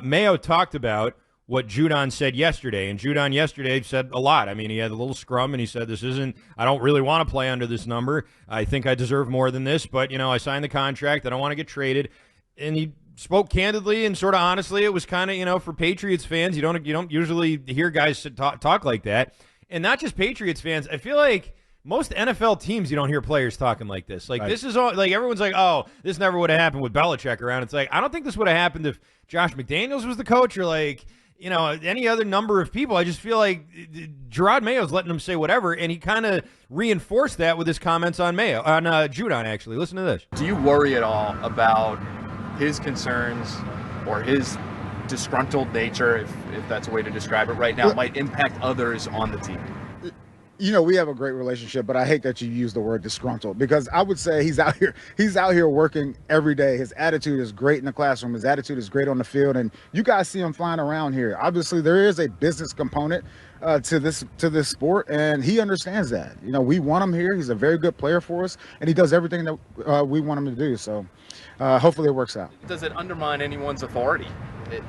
Mayo talked about what Judon said yesterday, and Judon yesterday said a lot. I mean, he had a little scrum, and he said, I don't really want to play under this number. I think I deserve more than this, but, I signed the contract. I don't want to get traded. And he spoke candidly and sort of honestly. It was kind of, for Patriots fans, you don't usually hear guys talk like that. And not just Patriots fans. I feel like most NFL teams, you don't hear players talking like this. Like, This is all, like, everyone's like, oh, this never would have happened with Belichick around. It's like, I don't think this would have happened if Josh McDaniels was the coach or, like, any other number of people. I just feel like Jerod Mayo's letting him say whatever, and he kind of reinforced that with his comments on Judon, actually. Listen to this. Do you worry at all about his concerns or his disgruntled nature, if that's a way to describe it right now, might impact others on the team? We have a great relationship, but I hate that you use the word disgruntled, because I would say he's out here working every day. His attitude is great in the classroom. His attitude is great on the field, and you guys see him flying around here. Obviously, there is a business component to this sport, and he understands that. We want him here. He's a very good player for us, and he does everything that we want him to do. So hopefully it works out. Does it undermine anyone's authority?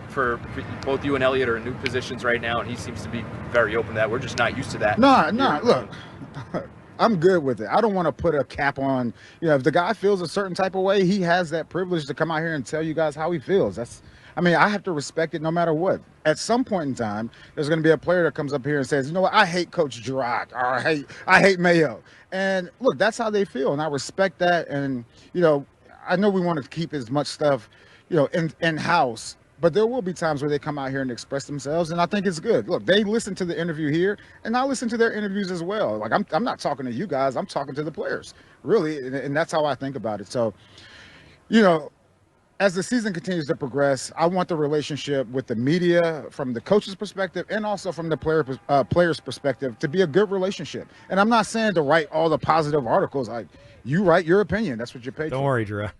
For both you and Elliot are in new positions right now, and he seems to be very open to that. We're just not used to that. No, look, I'm good with it. I don't want to put a cap on, if the guy feels a certain type of way, he has that privilege to come out here and tell you guys how he feels. I have to respect it no matter what. At some point in time, there's going to be a player that comes up here and says, you know what, I hate Coach Jerod, or I hate Mayo. And look, that's how they feel, and I respect that. And, I know we want to keep as much stuff, in-house. But there will be times where they come out here and express themselves, and I think it's good. Look, they listen to the interview here, and I listen to their interviews as well. Like, I'm not talking to you guys. I'm talking to the players, really, and that's how I think about it. So, as the season continues to progress, I want the relationship with the media, from the coach's perspective and also from the player's perspective, to be a good relationship. And I'm not saying to write all the positive articles. You write your opinion. That's what you're paid for. Don't worry, Jerod.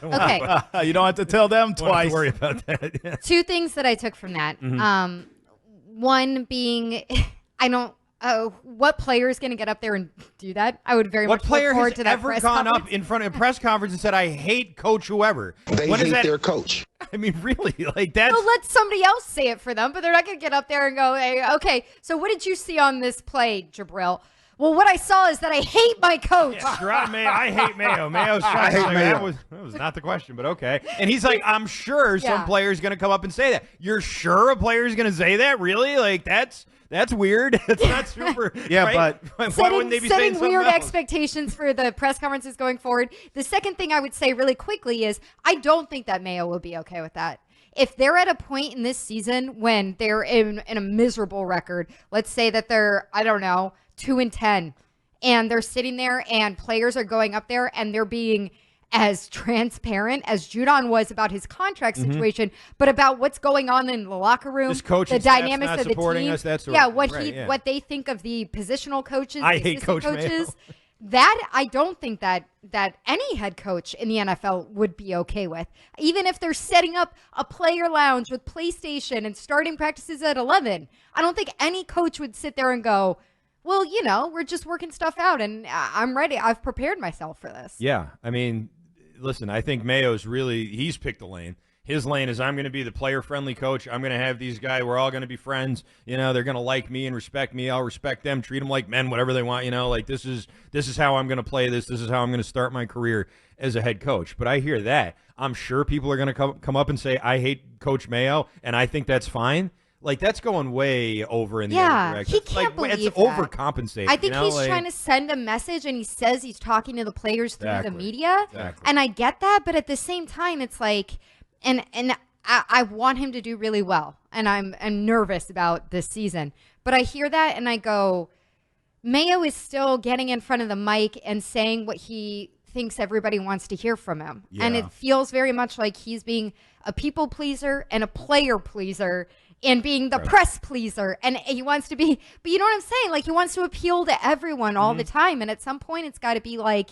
Okay. You don't have to tell them twice. Don't worry about that. Yeah. Two things that I took from that. Mm-hmm. One being, what player is going to get up there and do that? I would very much look forward to that. What player has ever gone up in front of a press conference and said, I hate coach whoever? They hate their coach. I mean, really? Like, that's... So let somebody else say it for them, but they're not going to get up there and go, hey, okay, so what did you see on this play, Jabril? Well, what I saw is that I hate my coach. Yeah, Jerod Mayo, I hate Mayo. Mayo's I hate Mayo. That was not the question, but okay. And he's like, I'm sure some player's going to come up and say that. You're sure a player's going to say that? Really? Like, that's weird. It's not super. Yeah, right? but why wouldn't they be saying setting weird else? expectations for the press conferences going forward. The second thing I would say really quickly is I don't think that Mayo will be okay with that. If they're at a point in this season when they're in a miserable record, let's say that they're, 2-10, and they're sitting there and players are going up there and they're being as transparent as Judon was about his contract situation, but about what's going on in the locker room, the dynamics of the team, what they think of the positional coaches, I the hate Coach coaches. Mayo. That I don't think that any head coach in the NFL would be okay with. Even if they're setting up a player lounge with PlayStation and starting practices at 11, I don't think any coach would sit there and go, well, we're just working stuff out, and I'm ready. I've prepared myself for this. Yeah, I mean, listen, I think Mayo's he's picked a lane. His lane is, I'm going to be the player-friendly coach. I'm going to have these guys. We're all going to be friends. They're going to like me and respect me. I'll respect them, treat them like men, whatever they want. Like, this is how I'm going to play this. This is how I'm going to start my career as a head coach. But I hear that. I'm sure people are going to come up and say, I hate Coach Mayo, and I think that's fine. Like, that's going way over in the other direction. He can't believe it's that. Overcompensating. I think he's trying to send a message, and he says he's talking to the players through the media. Exactly. And I get that, but at the same time, it's like, and I want him to do really well, and I'm nervous about this season. But I hear that, and I go, Mayo is still getting in front of the mic and saying what he thinks everybody wants to hear from him. Yeah. And it feels very much like he's being a people pleaser and a player pleaser and being the press pleaser. And he wants to be, but you know what I'm saying? Like, he wants to appeal to everyone all the time. And at some point, it's got to be like,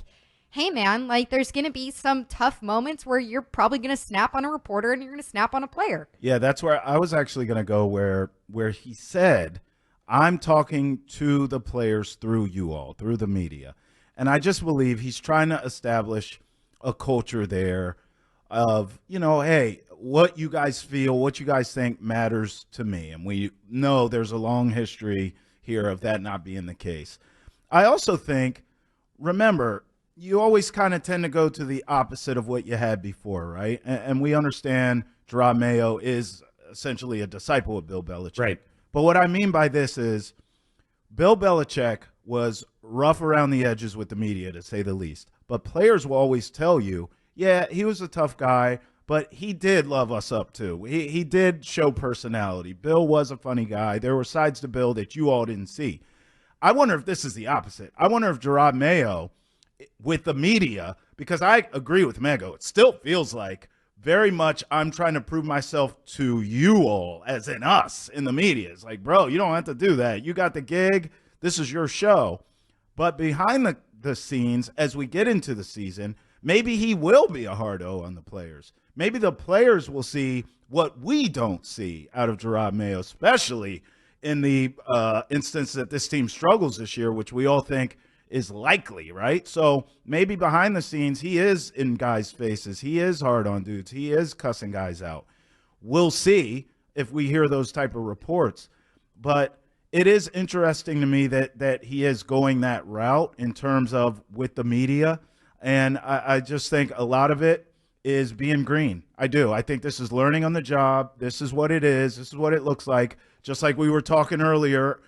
hey, man, like, there's going to be some tough moments where you're probably going to snap on a reporter and you're going to snap on a player. Yeah, that's where I was actually going to go, where he said, I'm talking to the players through you all, through the media. And I just believe he's trying to establish a culture there of, hey, what you guys feel, what you guys think matters to me. And we know there's a long history here of that not being the case. I also think, remember, you always kind of tend to go to the opposite of what you had before, right? And we understand Jerod Mayo is essentially a disciple of Bill Belichick. Right. But what I mean by this is Bill Belichick was rough around the edges with the media, to say the least. But players will always tell you, yeah, he was a tough guy, but he did love us up too. He did show personality. Bill was a funny guy. There were sides to Bill that you all didn't see. I wonder if this is the opposite. I wonder if Jerod Mayo, with the media, because I agree with Mego, it still feels like very much I'm trying to prove myself to you all, as in us in the media. It's like, bro, you don't have to do that. You got the gig. This is your show. But behind the scenes, as we get into the season, maybe he will be a hard O on the players. Maybe the players will see what we don't see out of Jerod Mayo, especially in the instance that this team struggles this year, which we all think is likely, right? So maybe behind the scenes, he is in guys' faces. He is hard on dudes. He is cussing guys out. We'll see if we hear those type of reports. But it is interesting to me that he is going that route in terms of with the media. And I just think a lot of it is being green. I do. I think this is learning on the job. This is what it is. This is what it looks like. Just like we were talking earlier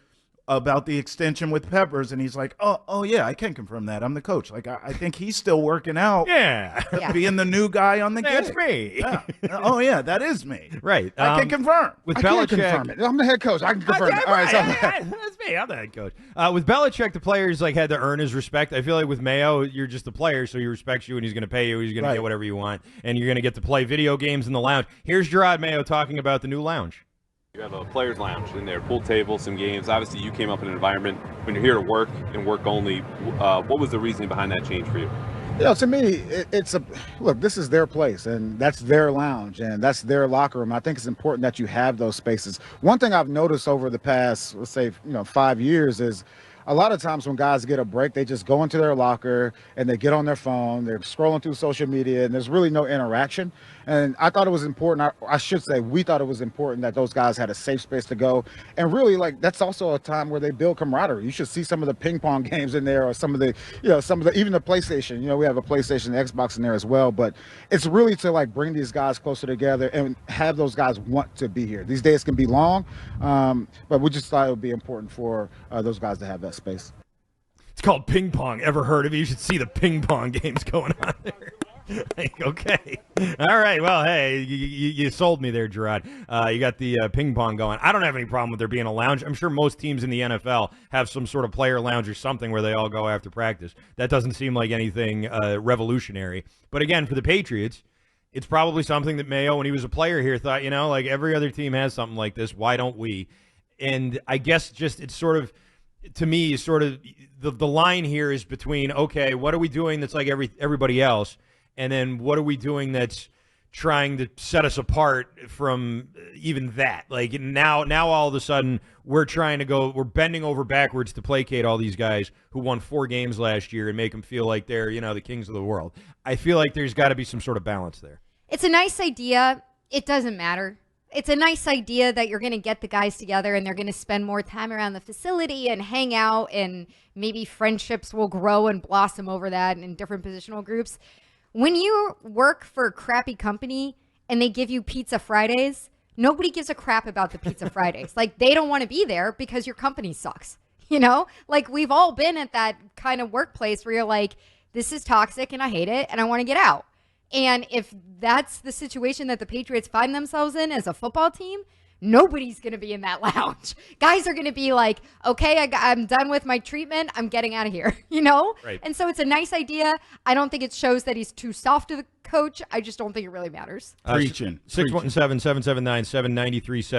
about the extension with Peppers, and he's like, oh yeah, I can confirm that. I'm the coach. Like, I think he's still working out. Yeah. Being the new guy on the gig. That's me. Yeah. Oh, yeah, that is me. Right. I can confirm. With I Belichick. can't confirm it. I'm the head coach. I can confirm it. All right, so That's me. I'm the head coach. With Belichick, the players had to earn his respect. I feel like with Mayo, you're just the player, so he respects you, and he's going to pay you. He's going to get whatever you want, and you're going to get to play video games in the lounge. Here's Jerod Mayo talking about the new lounge. You have a players' lounge in there, pool table, some games. Obviously, you came up in an environment when you're here to work and work only. What was the reasoning behind that change for you? To me, it's look, this is their place, and that's their lounge, and that's their locker room. I think it's important that you have those spaces. One thing I've noticed over the past, let's say, 5 years is a lot of times when guys get a break, they just go into their locker and they get on their phone, they're scrolling through social media, and there's really no interaction. And I thought it was important, I should say, we thought it was important that those guys had a safe space to go. And really, that's also a time where they build camaraderie. You should see some of the ping pong games in there, or some of the, even the PlayStation. We have a PlayStation and Xbox in there as well. But it's really to bring these guys closer together and have those guys want to be here. These days can be long, but we just thought it would be important for those guys to have that space. It's called ping pong. Ever heard of it? You should see the ping pong games going on there. Okay. All right. Well, hey, you sold me there, Jerod. You got the ping pong going. I don't have any problem with there being a lounge. I'm sure most teams in the NFL have some sort of player lounge or something where they all go after practice. That doesn't seem like anything revolutionary. But again, for the Patriots, it's probably something that Mayo, when he was a player here, thought, every other team has something like this. Why don't we? And I guess just it's sort of, to me, sort of the line here is between, okay, what are we doing that's like everybody else? And then what are we doing that's trying to set us apart from even that? Now all of a sudden we're bending over backwards to placate all these guys who won 4 games last year and make them feel like they're, the kings of the world. I feel like there's got to be some sort of balance there. It's a nice idea. It doesn't matter. It's a nice idea that you're going to get the guys together and they're going to spend more time around the facility and hang out, and maybe friendships will grow and blossom over that in different positional groups. When you work for a crappy company and they give you Pizza Fridays, nobody gives a crap about the Pizza Fridays. They don't want to be there because your company sucks. We've all been at that kind of workplace where you're like, this is toxic and I hate it and I want to get out. And if that's the situation that the Patriots find themselves in as a football team, nobody's going to be in that lounge. Guys are going to be like, okay, I'm done with my treatment. I'm getting out of here, Right. And so it's a nice idea. I don't think it shows that he's too soft of a coach. I just don't think it really matters. Preaching. 617-779-7937.